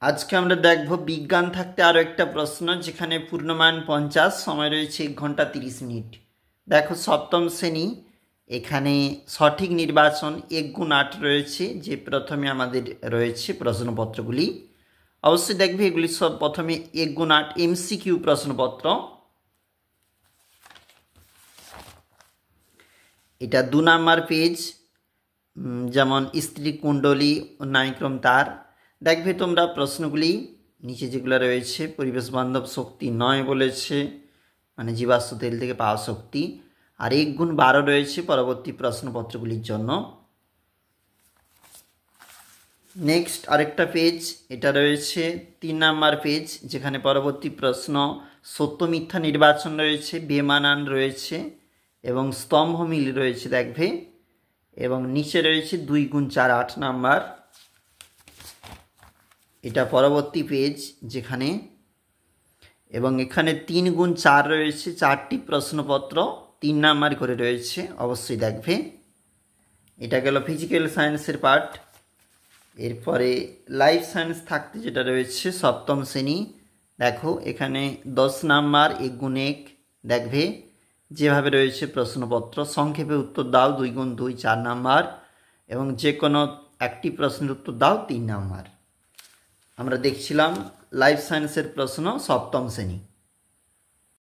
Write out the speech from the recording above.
আজকে আমরা দেখব বিজ্ঞান থাকতে আরও একটা প্রশ্ন, যেখানে পূর্ণমান 50, সময় রয়েছে 1 ঘন্টা 30 মিনিট। দেখো সপ্তম শ্রেণী, এখানে সঠিক নির্বাচন 1 × 8 রয়েছে, যে প্রথমে আমাদের রয়েছে প্রশ্নপত্রগুলি। অবশ্যই দেখবে এগুলি সব প্রথমে 1 × 8 MCQ প্রশ্নপত্র। এটা 2 নাম্বার পেজ, যেমন স্ত্রী কুণ্ডলী, ন্যায়ক্রম তার। দেখবে তোমরা প্রশ্নগুলি নিচে যেগুলো রয়েছে, পরিবেশ বান্ধব শক্তি নয় বলেছে, মানে জীবাশ্ম তেল থেকে পাওয়া শক্তি, আর 1 × 12 রয়েছে পরবর্তী প্রশ্নপত্রগুলির জন্য। নেক্সট আরেকটা পেজ, এটা রয়েছে 3 নাম্বার পেজ, যেখানে পরবর্তী প্রশ্ন সত্য মিথ্যা নির্বাচন রয়েছে, বেমানান রয়েছে এবং স্তম্ভ মিল রয়েছে দেখবে। এবং নিচে রয়েছে 2 × 4 8 নাম্বার, এটা পরবর্তী পেজ যেখানে, এবং এখানে 3 × 4 রয়েছে, 4টি প্রশ্নপত্র 3 নাম্বার করে রয়েছে, অবশ্যই দেখবে। এটা গেল ফিজিক্যাল সায়েন্সের পার্ট। এরপরে লাইফ সায়েন্স থাকতে যেটা রয়েছে সপ্তম শ্রেণী, দেখো এখানে 10 নাম্বার 1 × 1 দেখবে, যেভাবে রয়েছে প্রশ্নপত্র। সংক্ষেপে উত্তর দাও 2 × 2 4 নাম্বার, এবং যে কোনো একটি প্রশ্নের উত্তর দাও 3 নাম্বার। আমরা দেখছিলাম লাইফ সায়েন্সের প্রশ্ন সপ্তম শ্রেণী।